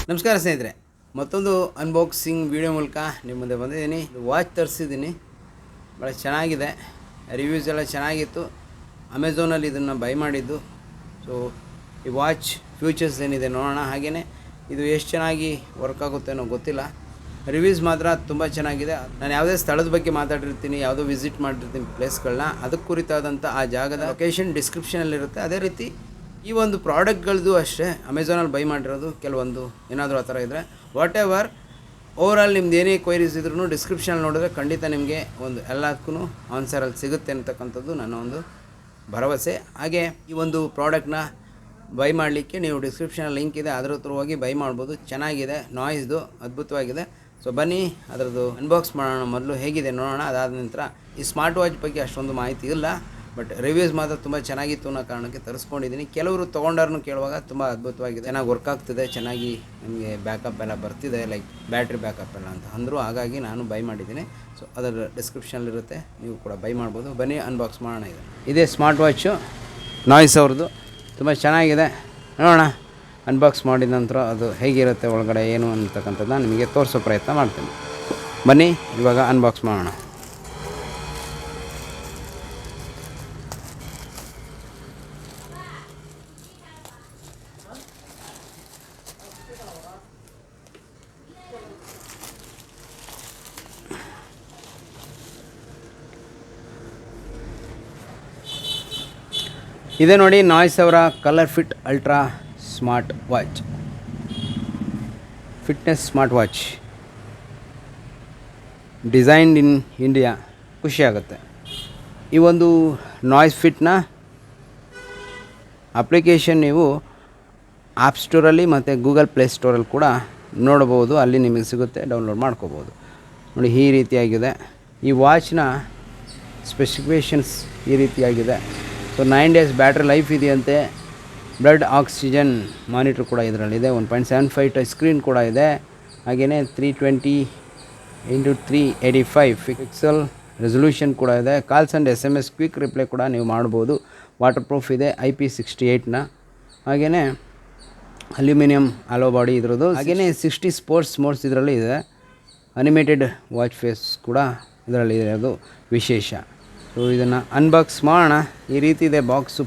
ನಮಸ್ಕಾರ ಸ್ನೇಹಿತರೆ, ಮತ್ತೊಂದು ಅನ್ಬಾಕ್ಸಿಂಗ್ ವಿಡಿಯೋ ಮೂಲಕ ನಿಮ್ಮ ಮುಂದೆ ಬಂದಿದ್ದೀನಿ. ವಾಚ್ ತರಿಸಿದ್ದೀನಿ, ಭಾಳ ಚೆನ್ನಾಗಿದೆ. ರಿವ್ಯೂಸ್ ಎಲ್ಲ ಚೆನ್ನಾಗಿತ್ತು. ಅಮೆಝಾನಲ್ಲಿ ಇದನ್ನು ಬೈ ಮಾಡಿದ್ದು. ಸೊ ಈ ವಾಚ್ ಫ್ಯೂಚರ್ಸ್ ಏನಿದೆ ನೋಡೋಣ. ಹಾಗೆಯೇ ಇದು ಎಷ್ಟು ಚೆನ್ನಾಗಿ ವರ್ಕ್ ಆಗುತ್ತೆ ಅನ್ನೋ ಗೊತ್ತಿಲ್ಲ. ರಿವ್ಯೂಸ್ ಮಾತ್ರ ತುಂಬ ಚೆನ್ನಾಗಿದೆ. ನಾನು ಯಾವುದೇ ಸ್ಥಳದ ಬಗ್ಗೆ ಮಾತಾಡಿರ್ತೀನಿ, ಯಾವುದೋ ವಿಸಿಟ್ ಮಾಡಿರ್ತೀನಿ ಪ್ಲೇಸ್ಗಳನ್ನ, ಅದಕ್ಕೆ ಕುರಿತಾದಂಥ ಆ ಜಾಗದ ಲೊಕೇಶನ್ ಡಿಸ್ಕ್ರಿಪ್ಷನಲ್ಲಿರುತ್ತೆ. ಅದೇ ರೀತಿ ಈ ಒಂದು ಪ್ರಾಡಕ್ಟ್ಗಳದ್ದು ಅಷ್ಟೇ ಅಮೆಝಾನಲ್ಲಿ ಬೈ ಮಾಡಿರೋದು. ಕೆಲವೊಂದು ಏನಾದರೂ ಆ ಥರ ಇದ್ದರೆ ವಾಟ್ ಓವರಾಲ್ ನಿಮ್ದು ಏನೇ ಕ್ವೈರೀಸ್ ಇದ್ರೂ ಡಿಸ್ಕ್ರಿಪ್ಷನಲ್ಲಿ ನೋಡಿದ್ರೆ ಖಂಡಿತ ನಿಮಗೆ ಒಂದು ಎಲ್ಲದಕ್ಕೂ ಆನ್ಸರಲ್ಲಿ ಸಿಗುತ್ತೆ ಅಂತಕ್ಕಂಥದ್ದು ನನ್ನ ಒಂದು ಭರವಸೆ. ಹಾಗೆ ಈ ಒಂದು ಪ್ರಾಡಕ್ಟ್ನ ಬೈ ಮಾಡಲಿಕ್ಕೆ ನೀವು ಡಿಸ್ಕ್ರಿಪ್ಷನಲ್ಲಿ ಲಿಂಕ್ ಇದೆ, ಅದರ ಹತ್ರ ಹೋಗಿ ಬೈ ಮಾಡ್ಬೋದು. ಚೆನ್ನಾಗಿದೆ, ನಾಯ್ಸ್ದು ಅದ್ಭುತವಾಗಿದೆ. ಸೊ ಬನ್ನಿ ಅದರದ್ದು ಅನ್ಬಾಕ್ಸ್ ಮಾಡೋಣ. ಮೊದಲು ಹೇಗಿದೆ ನೋಡೋಣ. ಅದಾದ ನಂತರ ಈ ಸ್ಮಾರ್ಟ್ ವಾಚ್ ಬಗ್ಗೆ ಅಷ್ಟೊಂದು ಮಾಹಿತಿ ಇಲ್ಲ, ಬಟ್ ರಿವ್ಯೂಸ್ ಮಾತ್ರ ತುಂಬ ಚೆನ್ನಾಗಿತ್ತು ಅನ್ನೋ ಕಾರಣಕ್ಕೆ ತರಿಸ್ಕೊಂಡಿದ್ದೀನಿ. ಕೆಲವರು ತೊಗೊಂಡವ್ರನ್ನೂ ಕೇಳುವಾಗ ತುಂಬ ಅದ್ಭುತವಾಗಿದೆ, ಚೆನ್ನಾಗಿ ವರ್ಕ್ ಆಗ್ತಿದೆ, ಚೆನ್ನಾಗಿ ನಿಮಗೆ ಬ್ಯಾಕಪ್ ಎಲ್ಲ ಬರ್ತಿದೆ, ಲೈಕ್ ಬ್ಯಾಟ್ರಿ ಬ್ಯಾಕಪ್ ಎಲ್ಲ ಅಂತ ಅಂದರು. ಹಾಗಾಗಿ ನಾನು ಬೈ ಮಾಡಿದ್ದೀನಿ. ಸೊ ಅದರ ಡಿಸ್ಕ್ರಿಪ್ಷನಲ್ಲಿರುತ್ತೆ, ನೀವು ಕೂಡ ಬೈ ಮಾಡ್ಬೋದು. ಬನ್ನಿ ಅನ್ಬಾಕ್ಸ್ ಮಾಡೋಣ. ಇದೇ ಸ್ಮಾರ್ಟ್ ವಾಚು ನಾಯ್ಸ್ ಅವ್ರದ್ದು, ತುಂಬ ಚೆನ್ನಾಗಿದೆ. ನೋಡೋಣ ಅನ್ಬಾಕ್ಸ್ ಮಾಡಿದ ನಂತರ ಅದು ಹೇಗಿರುತ್ತೆ, ಒಳಗಡೆ ಏನು ಅಂತಕ್ಕಂಥದ್ದನ್ನ ನಿಮಗೆ ತೋರಿಸೋ ಪ್ರಯತ್ನ ಮಾಡ್ತೀನಿ. ಬನ್ನಿ ಇವಾಗ ಅನ್ಬಾಕ್ಸ್ ಮಾಡೋಣ. ಇದೆ ನೋಡಿ, ನಾಯ್ಸ್ ಅವರ ColorFit ultra smart watch, fitness smart watch, designed in India. ಖುಷಿಯಾಗುತ್ತೆ. ಈ ಒಂದು ನಾಯ್ಸ್ ಫಿಟ್ನ ಅಪ್ಲಿಕೇಶನ್ ನೀವು ಆ್ಯಪ್ ಸ್ಟೋರಲ್ಲಿ ಮತ್ತು ಗೂಗಲ್ ಪ್ಲೇ ಸ್ಟೋರಲ್ಲಿ ಕೂಡ ನೋಡ್ಬೋದು. ಅಲ್ಲಿ ನಿಮಗೆ ಸಿಗುತ್ತೆ, ಡೌನ್ಲೋಡ್ ಮಾಡ್ಕೋಬೋದು. ನೋಡಿ ಈ ರೀತಿಯಾಗಿದೆ. ಈ ವಾಚ್ನ ಸ್ಪೆಸಿಫಿಕೇಷನ್ಸ್ ಈ ರೀತಿಯಾಗಿದೆ. ಸೊ 9 days ಬ್ಯಾಟ್ರಿ ಲೈಫ್ ಇದೆಯಂತೆ. ಬ್ಲಡ್ ಆಕ್ಸಿಜನ್ ಮಾನಿಟ್ರ್ ಕೂಡ ಇದರಲ್ಲಿದೆ. 1.75 ಟಚ್ ಸ್ಕ್ರೀನ್ ಕೂಡ ಇದೆ. ಹಾಗೆಯೇ 320x385 ಪಿಕ್ಸೆಲ್ ರೆಸೊಲ್ಯೂಷನ್ ಕೂಡ ಇದೆ. Calls and SMS quick reply ಕೂಡ ನೀವು ಮಾಡ್ಬೋದು. ವಾಟರ್ ಪ್ರೂಫ್ ಇದೆ, IP68ನ. ಹಾಗೆಯೇ ಅಲ್ಯೂಮಿನಿಯಂ ಆಲೋ ಬಾಡಿ ಇದ್ರದ್ದು. ಹಾಗೆಯೇ 60 ಸ್ಪೋರ್ಟ್ಸ್ ಮೋಡ್ಸ್ ಇದರಲ್ಲಿ ಇದೆ. ಅನಿಮೇಟೆಡ್ ವಾಚ್ ಫೇಸ್ ಕೂಡ ಇದರಲ್ಲಿ ಇರೋದು ವಿಶೇಷ. ಸೊ ಇದನ್ನು ಅನ್ಬಾಕ್ಸ್ ಮಾಡೋಣ. ಈ ರೀತಿ ಇದೆ ಬಾಕ್ಸು.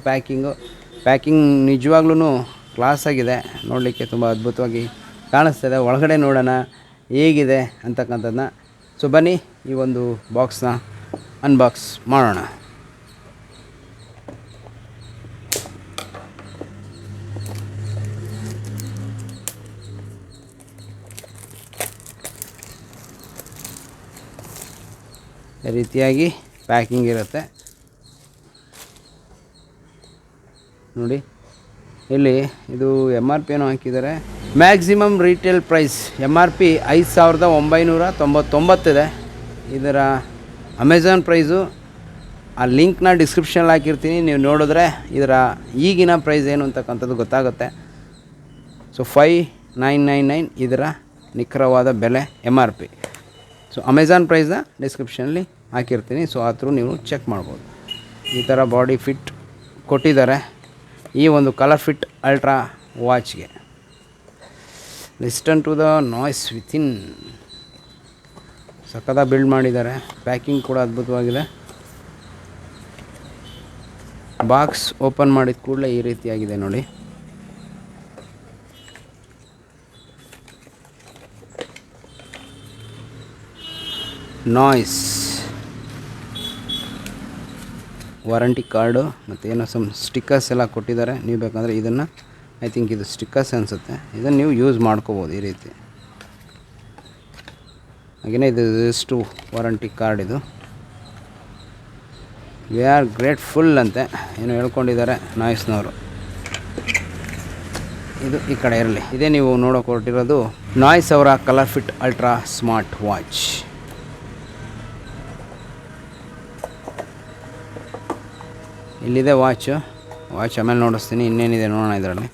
ಪ್ಯಾಕಿಂಗ್ ನಿಜವಾಗ್ಲೂ ಕ್ಲಾಸಾಗಿದೆ, ನೋಡಲಿಕ್ಕೆ ತುಂಬ ಅದ್ಭುತವಾಗಿ ಕಾಣಿಸ್ತದೆ. ಒಳಗಡೆ ನೋಡೋಣ ಹೇಗಿದೆ ಅಂತಕ್ಕಂಥದ್ದನ್ನ. ಸೊ ಬನ್ನಿ ಈ ಒಂದು ಬಾಕ್ಸ್ನ ಅನ್ಬಾಕ್ಸ್ ಮಾಡೋಣ. ಈ ರೀತಿಯಾಗಿ ಪ್ಯಾಕಿಂಗ್ ಇರುತ್ತೆ ನೋಡಿ. ಇಲ್ಲಿ ಇದು MRP ಏನೋ ಹಾಕಿದ್ದಾರೆ. ಮ್ಯಾಕ್ಸಿಮಮ್ ರೀಟೇಲ್ ಪ್ರೈಸ್ MRP 5,999 ಇದೆ. ಇದರ ಅಮೆಝಾನ್ ಪ್ರೈಸು ಆ ಲಿಂಕ್ನ ಡಿಸ್ಕ್ರಿಪ್ಷನಲ್ಲಿ ಹಾಕಿರ್ತೀನಿ, ನೀವು ನೋಡಿದ್ರೆ ಇದರ ಈಗಿನ ಪ್ರೈಸ್ ಏನು ಅಂತಕ್ಕಂಥದ್ದು ಗೊತ್ತಾಗುತ್ತೆ. ಸೊ 5,999 ಇದರ ನಿಖರವಾದ ಬೆಲೆ MRP. ಸೊ ಅಮೆಝಾನ್ ಪ್ರೈಸ್ನ ಡಿಸ್ಕ್ರಿಪ್ಷನಲ್ಲಿ ಹಾಕಿರ್ತೀನಿ. ಸೊ ಆ ಥ್ರೂ ನೀವು ಚೆಕ್ ಮಾಡ್ಬೋದು. ಈ ಥರ ಬಾಡಿ ಫಿಟ್ ಕೊಟ್ಟಿದ್ದಾರೆ ಈ ಒಂದು ಕಲರ್ಫಿಟ್ ಅಲ್ಟ್ರಾ ವಾಚ್ಗೆ. Listen to the noise within. ಸಖತ್ತ ಬಿಲ್ಡ್ ಮಾಡಿದ್ದಾರೆ. ಪ್ಯಾಕಿಂಗ್ ಕೂಡ ಅದ್ಭುತವಾಗಿದೆ. ಬಾಕ್ಸ್ ಓಪನ್ ಮಾಡಿದ ಕೂಡಲೇ ಈ ರೀತಿಯಾಗಿದೆ ನೋಡಿ. ನಾಯ್ಸ್ ವಾರಂಟಿ ಕಾರ್ಡು ಮತ್ತು ಏನೋ ಸಮ್ ಸ್ಟಿಕ್ಕರ್ಸ್ ಎಲ್ಲ ಕೊಟ್ಟಿದ್ದಾರೆ. ನೀವು ಬೇಕಂದರೆ ಇದನ್ನು, ಐ ಥಿಂಕ್ ಇದು ಸ್ಟಿಕ್ಕರ್ಸ್ ಅನಿಸುತ್ತೆ, ಇದನ್ನು ನೀವು ಯೂಸ್ ಮಾಡ್ಕೋಬೋದು ಈ ರೀತಿ. ಹಾಗೆಯೇ ಇದು ಎಷ್ಟು ವಾರಂಟಿ ಕಾರ್ಡ್ ಇದು. ವಿ ಆರ್ ಗ್ರೇಟ್ಫುಲ್ ಅಂತೆ ಏನೋ ಹೇಳ್ಕೊಂಡಿದ್ದಾರೆ ನಾಯ್ಸ್ನವರು. ಇದು ಈ ಕಡೆ ಇರಲಿ. ಇದೇ ನೀವು ನೋಡೋಕೆ ಹೊರಟಿರೋದು ನಾಯ್ಸ್ ಅವರ ಕಲರ್ಫಿಟ್ ಅಲ್ಟ್ರಾ ಸ್ಮಾರ್ಟ್ ವಾಚ್. ಇಲ್ಲಿದೆ ವಾಚ್ ಆಮೇಲೆ ನೋಡಿಸ್ತೀನಿ. ಇನ್ನೇನಿದೆ ನೋಡೋಣ. ಇದರಲ್ಲಿ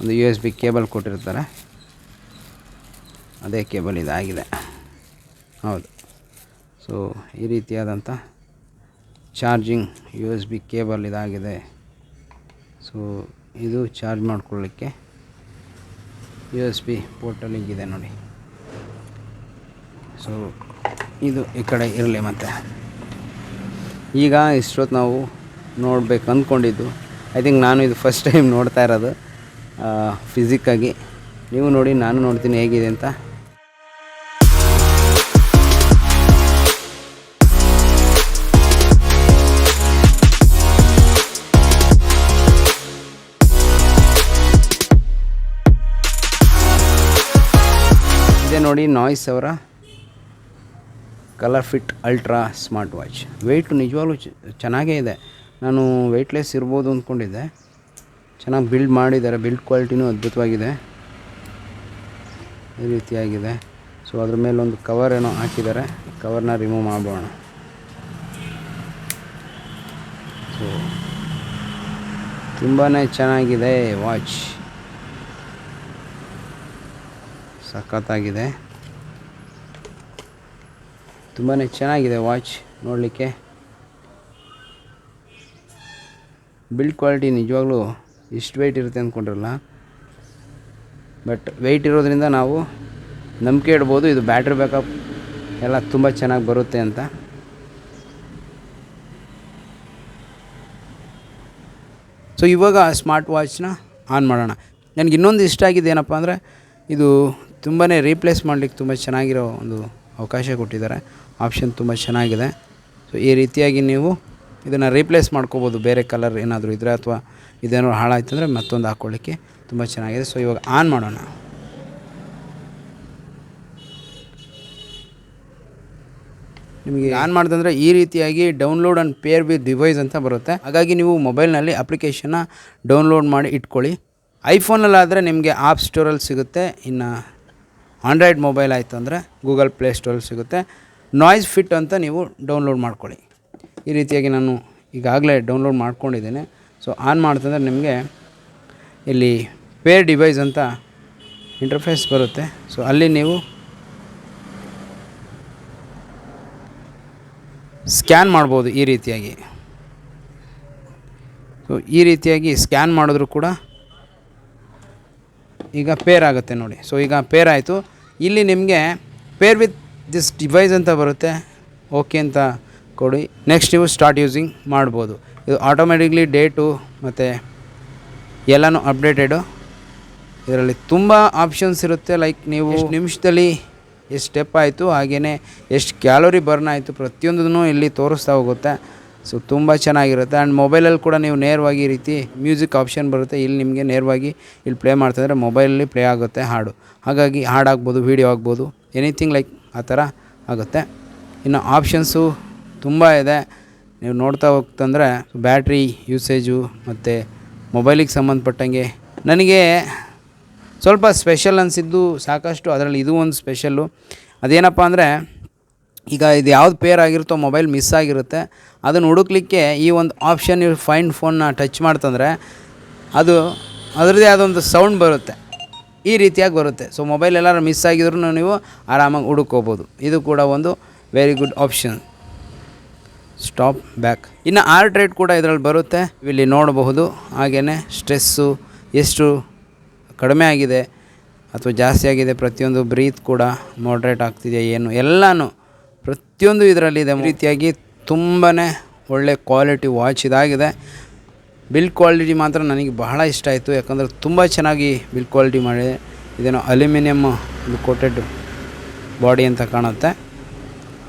ಒಂದು USB ಕೇಬಲ್ ಕೊಟ್ಟಿರ್ತಾರೆ, ಅದೇ ಕೇಬಲ್ ಇದಾಗಿದೆ. ಹೌದು. ಸೊ ಈ ರೀತಿಯಾದಂಥ ಚಾರ್ಜಿಂಗ್ USB ಕೇಬಲ್ ಇದಾಗಿದೆ. ಸೊ ಇದು ಚಾರ್ಜ್ ಮಾಡ್ಕೊಳ್ಳಿಕ್ಕೆ USB ಪೋರ್ಟಲ್ಲಿ ಇದೆ ನೋಡಿ. ಸೊ ಇದು ಈ ಕಡೆ ಇರಲಿ. ಮತ್ತು ಈಗ ಇಷ್ಟೊತ್ತು ನಾವು ನೋಡಬೇಕು ಅಂದ್ಕೊಂಡಿದ್ದು, ಐ ಥಿಂಕ್ ನಾನು ಇದು ಫಸ್ಟ್ ಟೈಮ್ ನೋಡ್ತಾ ಇರೋದು ಫಿಸಿಕ್ಕಾಗಿ. ನೀವು ನೋಡಿ, ನಾನು ನೋಡ್ತೀನಿ ಹೇಗಿದೆ ಅಂತ. ಇದೇ ನೋಡಿ ನಾಯ್ಸ್ ಅವರ ColorFit ultra smart watch. Weight ನಿಜವಾಗ್ಲೂ ಚೆನ್ನಾಗೇ ಇದೆ. ನಾನು ವೆಯ್ಟ್ಲೆಸ್ ಇರ್ಬೋದು ಅಂದ್ಕೊಂಡಿದ್ದೆ. ಚೆನ್ನಾಗಿ ಬಿಲ್ಡ್ ಮಾಡಿದ್ದಾರೆ. ಬಿಲ್ಡ್ ಕ್ವಾಲಿಟಿನೂ ಅದ್ಭುತವಾಗಿದೆ. ಈ ರೀತಿಯಾಗಿದೆ. ಸೊ ಅದ್ರ ಮೇಲೆ ಒಂದು ಕವರ್ ಏನೋ ಹಾಕಿದ್ದಾರೆ. ಕವರ್ನ ರಿಮೂವ್ ಮಾಡೋಣ. ಸೊ ತುಂಬಾ ಚೆನ್ನಾಗಿದೆ ವಾಚ್, ಸಖತ್ತಾಗಿದೆ. ತುಂಬಾ ಚೆನ್ನಾಗಿದೆ ವಾಚ್ ನೋಡಲಿಕ್ಕೆ. ಬಿಲ್ಡ್ ಕ್ವಾಲಿಟಿ ನಿಜವಾಗ್ಲೂ ಇಷ್ಟು ವೆಯ್ಟ್ ಇರುತ್ತೆ ಅಂದ್ಕೊಂಡಿರಲ್ಲ. ಬಟ್ ವೆಯ್ಟ್ ಇರೋದ್ರಿಂದ ನಾವು ನಂಬಿಕೆ ಇಡ್ಬೋದು ಇದು ಬ್ಯಾಟ್ರಿ ಬ್ಯಾಕಪ್ ಎಲ್ಲ ತುಂಬ ಚೆನ್ನಾಗಿ ಬರುತ್ತೆ ಅಂತ. ಸೊ ಇವಾಗ ಸ್ಮಾರ್ಟ್ ವಾಚ್ನ ಆನ್ ಮಾಡೋಣ. ನನಗೆ ಇನ್ನೊಂದು ಇಷ್ಟ ಆಗಿದೆ ಏನಪ್ಪ ಅಂದರೆ, ಇದು ತುಂಬಾ ರೀಪ್ಲೇಸ್ ಮಾಡಲಿಕ್ಕೆ ತುಂಬ ಚೆನ್ನಾಗಿರೋ ಒಂದು ಅವಕಾಶ ಕೊಟ್ಟಿದ್ದಾರೆ. ಆಪ್ಷನ್ ತುಂಬ ಚೆನ್ನಾಗಿದೆ. ಸೊ ಈ ರೀತಿಯಾಗಿ ನೀವು ಇದನ್ನು ರೀಪ್ಲೇಸ್ ಮಾಡ್ಕೋಬೋದು. ಬೇರೆ ಕಲರ್ ಏನಾದರೂ ಇದ್ದರೆ ಅಥವಾ ಇದೇನಾದ್ರು ಹಾಳಾಯ್ತು ಅಂದರೆ ಮತ್ತೊಂದು ಹಾಕ್ಕೊಳ್ಳಿಕ್ಕೆ ತುಂಬ ಚೆನ್ನಾಗಿದೆ. ಸೊ ಇವಾಗ ಆನ್ ಮಾಡೋಣ. ನಿಮಗೆ ಆನ್ ಮಾಡಿದಂದರೆ ಈ ರೀತಿಯಾಗಿ download and pair with device ಅಂತ ಬರುತ್ತೆ. ಹಾಗಾಗಿ ನೀವು ಮೊಬೈಲ್ನಲ್ಲಿ ಅಪ್ಲಿಕೇಶನ್ನ ಡೌನ್ಲೋಡ್ ಮಾಡಿ ಇಟ್ಕೊಳ್ಳಿ. ಐಫೋನಲ್ಲಾದರೆ ನಿಮಗೆ ಆ್ಯಪ್ ಸ್ಟೋರಲ್ಲಿ ಸಿಗುತ್ತೆ. ಇನ್ನು ಆಂಡ್ರಾಯ್ಡ್ ಮೊಬೈಲ್ ಆಯಿತು ಅಂದರೆ ಗೂಗಲ್ ಪ್ಲೇ ಸ್ಟೋರಲ್ಲಿ ಸಿಗುತ್ತೆ. ನಾಯ್ಸ್ ಫಿಟ್ ಅಂತ ನೀವು ಡೌನ್ಲೋಡ್ ಮಾಡ್ಕೊಳ್ಳಿ. ಈ ರೀತಿಯಾಗಿ ನಾನು ಈಗಾಗಲೇ ಡೌನ್ಲೋಡ್ ಮಾಡ್ಕೊಂಡಿದ್ದೇನೆ. ಸೊ ಆನ್ ಮಾಡ್ತಂದ್ರೆ ನಿಮಗೆ ಇಲ್ಲಿ ಪೇರ್ ಡಿವೈಸ್ ಅಂತ ಇಂಟರ್ಫೇಸ್ ಬರುತ್ತೆ. ಸೊ ಅಲ್ಲಿ ನೀವು ಸ್ಕ್ಯಾನ್ ಮಾಡ್ಬೋದು ಈ ರೀತಿಯಾಗಿ. ಸೊ ಈ ರೀತಿಯಾಗಿ ಸ್ಕ್ಯಾನ್ ಮಾಡಿದ್ರು ಕೂಡ ಈಗ ಪೇರ್ ಆಗುತ್ತೆ ನೋಡಿ. ಸೊ ಈಗ ಪೇರ್ ಆಯಿತು. ಇಲ್ಲಿ ನಿಮಗೆ ಪೇರ್ ವಿತ್ ದಿಸ್ ಡಿವೈಸ್ ಅಂತ ಬರುತ್ತೆ. ಓಕೆ ಅಂತ ಕೊಡಿ. ನೆಕ್ಸ್ಟ್ ನೀವು ಸ್ಟಾರ್ಟ್ ಯೂಸಿಂಗ್ ಮಾಡ್ಬೋದು. ಇದು ಆಟೋಮೆಟಿಕ್ಲಿ ಡೇಟು ಮತ್ತು ಎಲ್ಲನೂ ಅಪ್ಡೇಟೆಡು. ಇದರಲ್ಲಿ ತುಂಬ ಆಪ್ಷನ್ಸ್ ಇರುತ್ತೆ. ಲೈಕ್ ನೀವು ಎಷ್ಟು ನಿಮಿಷದಲ್ಲಿ ಎಷ್ಟು ಸ್ಟೆಪ್ ಆಯಿತು, ಹಾಗೆಯೇ ಎಷ್ಟು ಕ್ಯಾಲೋರಿ ಬರ್ನ್ ಆಯಿತು, ಪ್ರತಿಯೊಂದೂ ಇಲ್ಲಿ ತೋರಿಸ್ತಾ ಹೋಗುತ್ತೆ. ಸೊ ತುಂಬ ಚೆನ್ನಾಗಿರುತ್ತೆ. ಆ್ಯಂಡ್ ಮೊಬೈಲಲ್ಲಿ ಕೂಡ ನೀವು ನೇರವಾಗಿ ಈ ರೀತಿ ಮ್ಯೂಸಿಕ್ ಆಪ್ಷನ್ ಬರುತ್ತೆ. ಇಲ್ಲಿ ನಿಮಗೆ ನೇರವಾಗಿ ಇಲ್ಲಿ ಪ್ಲೇ ಮಾಡ್ತಾಯಿದ್ರೆ ಮೊಬೈಲಲ್ಲಿ ಪ್ಲೇ ಆಗುತ್ತೆ ಹಾಡು. ಹಾಗಾಗಿ ಹಾಡು ಆಗ್ಬೋದು, ವೀಡಿಯೋ ಆಗ್ಬೋದು, ಎನಿಥಿಂಗ್ ಲೈಕ್ ಆ ಥರ ಆಗುತ್ತೆ. ಇನ್ನು ಆಪ್ಷನ್ಸು ತುಂಬ ಇದೆ. ನೀವು ನೋಡ್ತಾ ಹೋಗ್ತಂದರೆ ಬ್ಯಾಟ್ರಿ ಯೂಸೇಜು ಮತ್ತು ಮೊಬೈಲಿಗೆ ಸಂಬಂಧಪಟ್ಟಂಗೆ ನನಗೆ ಸ್ವಲ್ಪ ಸ್ಪೆಷಲ್ ಅನಿಸಿದ್ದು ಸಾಕಷ್ಟು. ಅದರಲ್ಲಿ ಇದು ಒಂದು ಸ್ಪೆಷಲ್ಲು. ಅದೇನಪ್ಪ ಅಂದರೆ, ಈಗ ಇದು ಯಾವ್ದು ಪೇರ್ ಆಗಿರುತ್ತೋ ಮೊಬೈಲ್ ಮಿಸ್ ಆಗಿರುತ್ತೆ, ಅದನ್ನು ಹುಡುಕ್ಲಿಕ್ಕೆ ಈ ಒಂದು ಆಪ್ಷನ್ ನೀವು ಫೈಂಡ್ ಫೋನ್ನ ಟಚ್ ಮಾಡ್ತಂದರೆ ಅದು ಅದರದ್ದೇ ಆದೊಂದು ಸೌಂಡ್ ಬರುತ್ತೆ. ಈ ರೀತಿಯಾಗಿ ಬರುತ್ತೆ. ಸೊ ಮೊಬೈಲ್ ಎಲ್ಲರೂ ಮಿಸ್ ಆಗಿದ್ರೂ ನೀವು ಆರಾಮಾಗಿ ಹುಡುಕೋಬೋದು. ಇದು ಕೂಡ ಒಂದು very good option. Stop back. ಇನ್ನು ಆರ್ಟ್ ರೇಟ್ ಕೂಡ ಇದರಲ್ಲಿ ಬರುತ್ತೆ, ಇಲ್ಲಿ ನೋಡಬಹುದು. ಹಾಗೆಯೇ ಸ್ಟ್ರೆಸ್ಸು ಎಷ್ಟು ಕಡಿಮೆ ಆಗಿದೆ ಅಥವಾ ಜಾಸ್ತಿ ಆಗಿದೆ, ಪ್ರತಿಯೊಂದು ಬ್ರೀತ್ ಕೂಡ ಮಾಡ್ರೇಟ್ ಆಗ್ತಿದೆ, ಏನು ಎಲ್ಲನೂ ಪ್ರತಿಯೊಂದು ಇದರಲ್ಲಿದೆ. ಈ ರೀತಿಯಾಗಿ ತುಂಬಾ ಒಳ್ಳೆ ಕ್ವಾಲಿಟಿ ವಾಚ್ ಇದಾಗಿದೆ. ಬಿಲ್ಡ್ ಕ್ವಾಲಿಟಿ ಮಾತ್ರ ನನಗೆ ಬಹಳ ಇಷ್ಟ ಆಯಿತು. ಯಾಕಂದರೆ ತುಂಬ ಚೆನ್ನಾಗಿ ಬಿಲ್ಡ್ ಕ್ವಾಲಿಟಿ ಮಾಡಿದೆ. ಇದೇನೋ ಅಲ್ಯೂಮಿನಿಯಮ್ ಒಂದು ಕೋಟೆಡ್ ಬಾಡಿ ಅಂತ ಕಾಣುತ್ತೆ.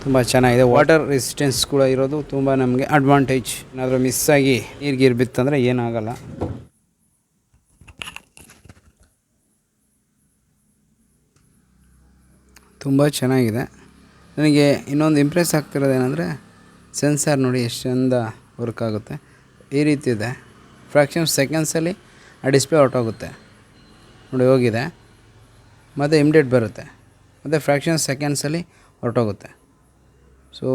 ತುಂಬ ಚೆನ್ನಾಗಿದೆ. ವಾಟರ್ ರೆಸಿಸ್ಟೆನ್ಸ್ ಕೂಡ ಇರೋದು ತುಂಬ ನಮಗೆ ಅಡ್ವಾಂಟೇಜ್. ಏನಾದರೂ ಮಿಸ್ಸಾಗಿ ನೀರು ಬಿತ್ತಂದರೆ ಏನಾಗಲ್ಲ. ತುಂಬ ಚೆನ್ನಾಗಿದೆ. ನನಗೆ ಇನ್ನೊಂದು ಇಂಪ್ರೆಸ್ ಆಗ್ತಿರೋದೇನೆಂದರೆ ಸೆನ್ಸಾರ್ ನೋಡಿ ಎಷ್ಟು ಚಂದ ವರ್ಕ್ ಆಗುತ್ತೆ. ಈ ರೀತಿ ಇದೆ. ಫ್ರ್ಯಾಕ್ಷನ್ ಸೆಕೆಂಡ್ಸಲ್ಲಿ ಆ ಡಿಸ್ಪ್ಲೇ ಹೊರಟೋಗುತ್ತೆ ನೋಡಿ, ಹೋಗಿದೆ. ಮತ್ತು ಇಮಿಡಿಯೇಟ್ ಬರುತ್ತೆ, ಮತ್ತು ಫ್ರ್ಯಾಕ್ಷನ್ ಸೆಕೆಂಡ್ಸಲ್ಲಿ ಹೊರಟೋಗುತ್ತೆ. ಸೊ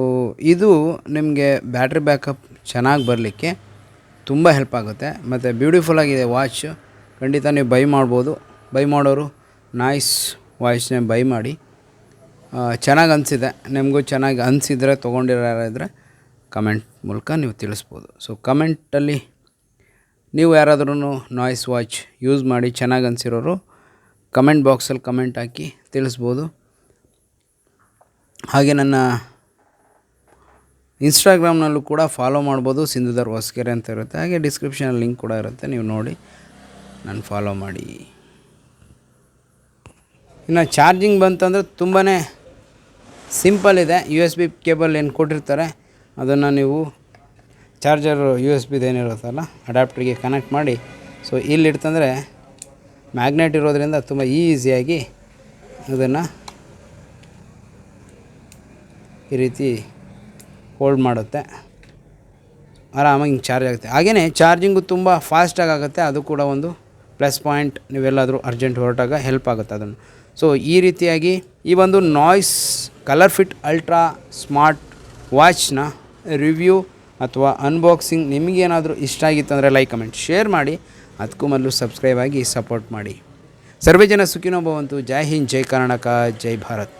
ಇದು ನಿಮಗೆ ಬ್ಯಾಟ್ರಿ ಬ್ಯಾಕಪ್ ಚೆನ್ನಾಗಿ ಬರಲಿಕ್ಕೆ ತುಂಬ ಹೆಲ್ಪ್ ಆಗುತ್ತೆ. ಮತ್ತು ಬ್ಯೂಟಿಫುಲ್ಲಾಗಿದೆ ವಾಚ್. ಖಂಡಿತ ನೀವು ಬೈ ಮಾಡ್ಬೋದು. ಬೈ ಮಾಡೋರು ನಾಯ್ಸ್ ವಾಚ್ನೇ ಬೈ ಮಾಡಿ. ಚೆನ್ನಾಗಿ ಅನಿಸಿದೆ, ನಿಮಗೂ ಚೆನ್ನಾಗಿ ಅನಿಸಿದರೆ ತೊಗೊಂಡಿರೋ ಯಾರಾದರೆ ಕಮೆಂಟ್ ಮೂಲಕ ನೀವು ತಿಳಿಸ್ಬೋದು. ಸೊ ಕಮೆಂಟಲ್ಲಿ ನೀವು ಯಾರಾದ್ರೂ ನಾಯ್ಸ್ ವಾಚ್ ಯೂಸ್ ಮಾಡಿ ಚೆನ್ನಾಗಿ ಅನಿಸಿರೋರು ಕಮೆಂಟ್ ಬಾಕ್ಸಲ್ಲಿ ಕಮೆಂಟ್ ಹಾಕಿ ತಿಳಿಸ್ಬೋದು. ಹಾಗೆ ನನ್ನ ಇನ್ಸ್ಟಾಗ್ರಾಮ್ನಲ್ಲೂ ಕೂಡ ಫಾಲೋ ಮಾಡ್ಬೋದು, ಸಿಂಧುಧರ್ ಹೊಸಕೆರೆ ಅಂತ ಇರುತ್ತೆ. ಹಾಗೆ ಡಿಸ್ಕ್ರಿಪ್ಷನಲ್ಲಿ ಲಿಂಕ್ ಕೂಡ ಇರುತ್ತೆ, ನೀವು ನೋಡಿ ನಾನು ಫಾಲೋ ಮಾಡಿ. ಇನ್ನು ಚಾರ್ಜಿಂಗ್ ಬಂತಂದರೆ ತುಂಬಾ ಸಿಂಪಲ್ ಇದೆ. USB ಕೇಬಲ್ ಏನು ಕೊಟ್ಟಿರ್ತಾರೆ ಅದನ್ನು ನೀವು ಚಾರ್ಜರ್ USB ಏನಿರುತ್ತಲ್ಲ ಅಡ್ಯಾಪ್ಟ್ರಿಗೆ ಕನೆಕ್ಟ್ ಮಾಡಿ, ಸೊ ಇಲ್ಲಿಡ್ತಂದರೆ ಮ್ಯಾಗ್ನೆಟ್ ಇರೋದ್ರಿಂದ ತುಂಬ ಈಸಿಯಾಗಿ ಅದನ್ನು ಈ ರೀತಿ ಹೋಲ್ಡ್ ಮಾಡುತ್ತೆ, ಆರಾಮಾಗಿ ಹಿಂಗೆ ಚಾರ್ಜ್ ಆಗುತ್ತೆ. ಹಾಗೆಯೇ ಚಾರ್ಜಿಂಗು ತುಂಬ ಫಾಸ್ಟಾಗಿ ಆಗುತ್ತೆ, ಅದು ಕೂಡ ಒಂದು ಪ್ಲಸ್ ಪಾಯಿಂಟ್. ನೀವೆಲ್ಲಾದರೂ ಅರ್ಜೆಂಟ್ ಹೊರಟಾಗ ಹೆಲ್ಪ್ ಆಗುತ್ತೆ ಅದನ್ನು. ಸೊ ಈ ರೀತಿಯಾಗಿ ಈ ಒಂದು ನಾಯ್ಸ್ ಕಲರ್ಫಿಟ್ ಅಲ್ಟ್ರಾ ಸ್ಮಾರ್ಟ್ ವಾಚ್ನ ರಿವ್ಯೂ ಅಥವಾ ಅನ್ಬಾಕ್ಸಿಂಗ್ ನಿಮಗೇನಾದರೂ ಇಷ್ಟ ಆಗಿತ್ತು ಅಂದರೆ ಲೈಕ್ ಕಮೆಂಟ್ ಶೇರ್ ಮಾಡಿ. ಅದಕ್ಕೂ ಮೊದಲು ಸಬ್ಸ್ಕ್ರೈಬ್ ಆಗಿ ಸಪೋರ್ಟ್ ಮಾಡಿ. ಸರ್ವೇ ಜನ ಸುಖಿನೋ ಭವಂತು. ಜೈ ಹಿಂದ್, ಜೈ ಕರ್ನಾಟಕ, ಜೈ ಭಾರತ್.